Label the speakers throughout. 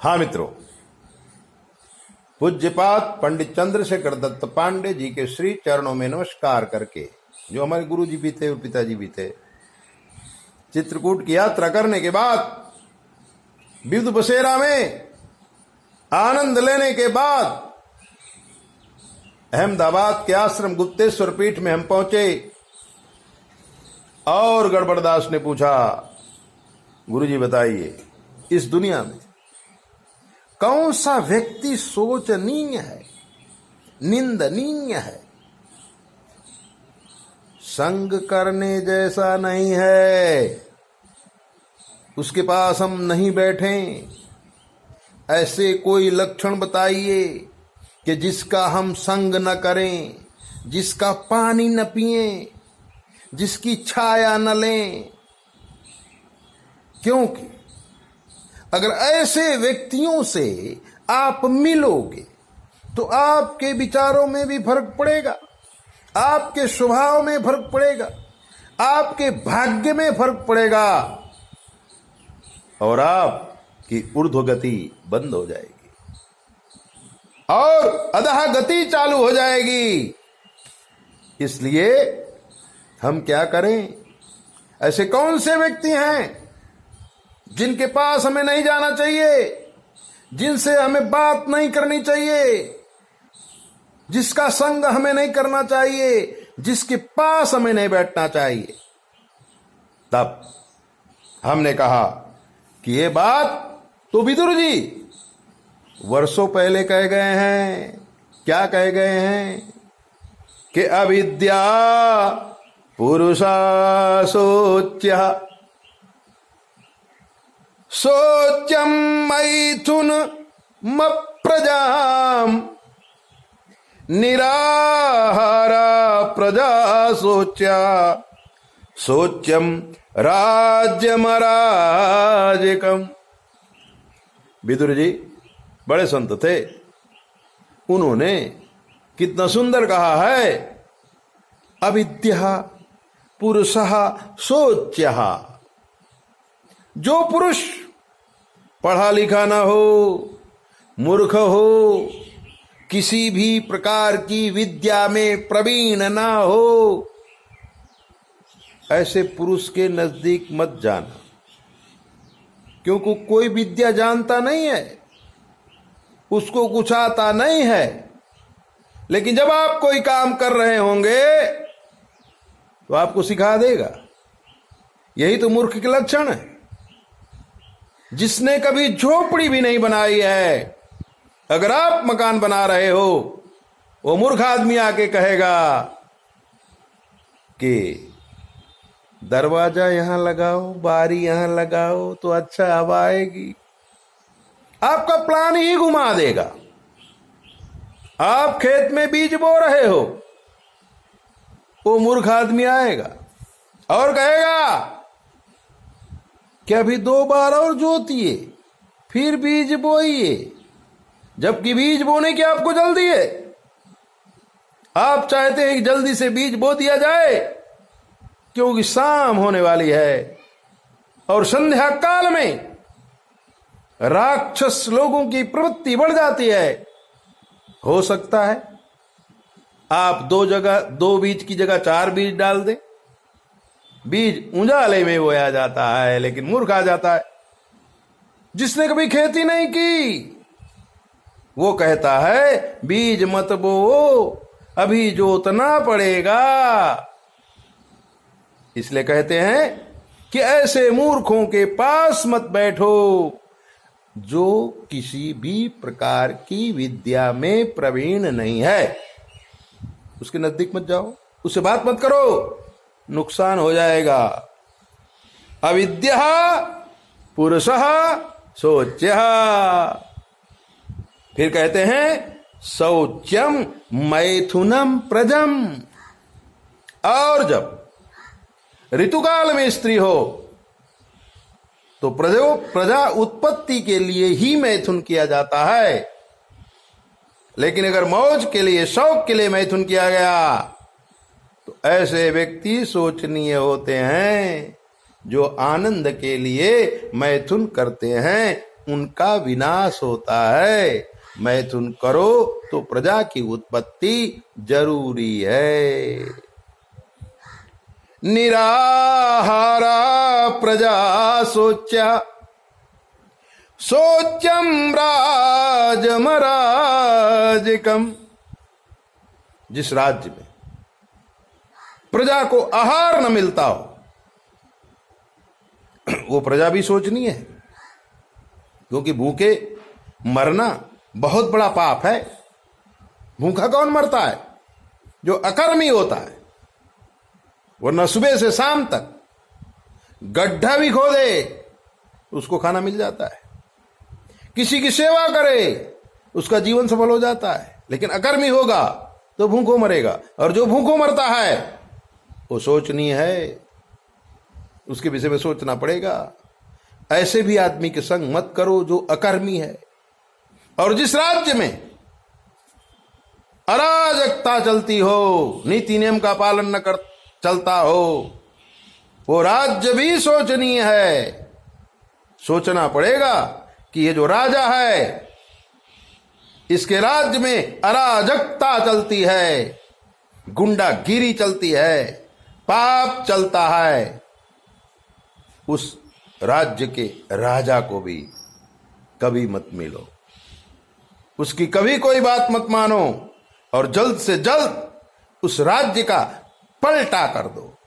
Speaker 1: हाँ मित्रों, पूज्यपाद पंडित चंद्रशेखर दत्त पांडे जी के श्री चरणों में नमस्कार करके, जो हमारे गुरु जी भी थे और पिताजी भी थे, चित्रकूट की यात्रा करने के बाद विविध बसेरा में आनंद लेने के बाद अहमदाबाद के आश्रम गुप्तेश्वर पीठ में हम पहुंचे और गड़बड़दास ने पूछा, गुरुजी बताइए इस दुनिया में कौन सा व्यक्ति शोचनीय है, निंदनीय है? संग करने जैसा नहीं है, उसके पास हम नहीं बैठें। ऐसे कोई लक्षण बताइए कि जिसका हम संग न करें, जिसका पानी न पिएं, जिसकी छाया न लें। क्योंकि अगर ऐसे व्यक्तियों से आप मिलोगे तो आपके विचारों में भी फर्क पड़ेगा, आपके स्वभाव में फर्क पड़ेगा, आपके भाग्य में फर्क पड़ेगा और आपकी ऊर्ध्वगति बंद हो जाएगी और अधः गति चालू हो जाएगी। इसलिए हम क्या करें? ऐसे कौन से व्यक्ति हैं जिनके पास हमें नहीं जाना चाहिए, जिनसे हमें बात नहीं करनी चाहिए, जिसका संग हमें नहीं करना चाहिए, जिसके पास हमें नहीं बैठना चाहिए? तब हमने कहा कि ये बात तो विदुर जी वर्षों पहले कह गए हैं। क्या कह गए हैं? कि अविद्या पुरुषा शोच्यः शोच्यम मैथुन प्रजाम निराहारा प्रजा शोच्या शोच्यम राज्यमराजिकम। विदुर जी बड़े संत थे, उन्होंने कितना सुंदर कहा है, अविद्या पुरुषः शोच्यः। जो पुरुष पढ़ा लिखा ना हो, मूर्ख हो, किसी भी प्रकार की विद्या में प्रवीण ना हो, ऐसे पुरुष के नजदीक मत जाना, क्योंकि कोई विद्या जानता नहीं है, उसको कुछ आता नहीं है। लेकिन जब आप कोई काम कर रहे होंगे तो आपको सिखा देगा। यही तो मूर्ख के लक्षण है। जिसने कभी झोपड़ी भी नहीं बनाई है, अगर आप मकान बना रहे हो, वो मूर्ख आदमी आके कहेगा कि दरवाजा यहां लगाओ, बारी यहां लगाओ तो अच्छा हवा आएगी। आपका प्लान ही घुमा देगा। आप खेत में बीज बो रहे हो, वो मूर्ख आदमी आएगा और कहेगा कि अभी 2 बार और जोतिए, फिर बीज बोइए, जबकि बीज बोने की आपको जल्दी है। आप चाहते हैं कि जल्दी से बीज बो दिया जाए, क्योंकि शाम होने वाली है और संध्या काल में राक्षस लोगों की प्रवृत्ति बढ़ जाती है। हो सकता है आप 2 बीज की जगह 4 बीज डाल दें। बीज उजाले में बोया जाता है, लेकिन मूर्ख आ जाता है। जिसने कभी खेती नहीं की, वो कहता है बीज मत बो, अभी जोतना पड़ेगा। इसलिए कहते हैं कि ऐसे मूर्खों के पास मत बैठो, जो किसी भी प्रकार की विद्या में प्रवीण नहीं है। उसके नजदीक मत जाओ, उससे बात मत करो, नुकसान हो जाएगा। अविद्या पुरुषः शोच्यः। फिर कहते हैं शौच्यम मैथुनम प्रजम। और जब ऋतुकाल में स्त्री हो तो प्रजा उत्पत्ति के लिए ही मैथुन किया जाता है। लेकिन अगर मौज के लिए, शौक के लिए मैथुन किया गया तो ऐसे व्यक्ति शोचनीय होते हैं, जो आनंद के लिए मैथुन करते हैं, उनका विनाश होता है। मैथुन करो तो प्रजा की उत्पत्ति जरूरी है। निराहारा प्रजा सोच्या सोच्यम राजमराजिकम। जिस राज्य में प्रजा को आहार न मिलता हो वो प्रजा भी सोचनी है, क्योंकि भूखे मरना बहुत बड़ा पाप है। भूखा कौन मरता है? जो अकर्मी होता है। वरना सुबह से शाम तक गड्ढा भी खोदे उसको खाना मिल जाता है, किसी की सेवा करे उसका जीवन सफल हो जाता है। लेकिन अकर्मी होगा तो भूखों मरेगा, और जो भूखों मरता है वो सोचनीय है, उसके विषय में सोचना पड़ेगा। ऐसे भी आदमी के संग मत करो जो अकर्मी है। और जिस राज्य में अराजकता चलती हो, नीति नियम का पालन न कर चलता हो, वो राज्य भी सोचनीय है। सोचना पड़ेगा कि ये जो राजा है इसके राज्य में अराजकता चलती है, गुंडागिरी चलती है, पाप चलता है। उस राज्य के राजा को भी कभी मत मिलो, उसकी कभी कोई बात मत मानो, और जल्द से जल्द उस राज्य का पलटा कर दो।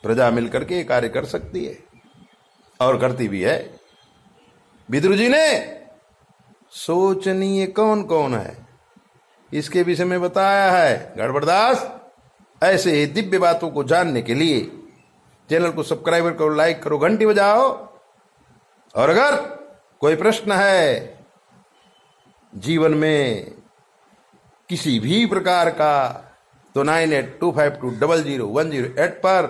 Speaker 1: प्रजा मिलकर के कार्य कर सकती है और करती भी है। विदुर जी ने सोचनीय कौन कौन है इसके विषय में बताया है। गड़बड़दास ऐसे ही दिव्य बातों को जानने के लिए चैनल को सब्सक्राइब करो, लाइक करो, घंटी बजाओ। और अगर कोई प्रश्न है जीवन में किसी भी प्रकार का तो 9825200108 पर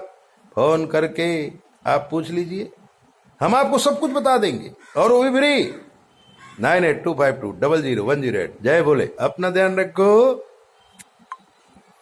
Speaker 1: फोन करके आप पूछ लीजिए, हम आपको सब कुछ बता देंगे, और वो भी फ्री। 9825200108। जय भोले। अपना ध्यान रखो।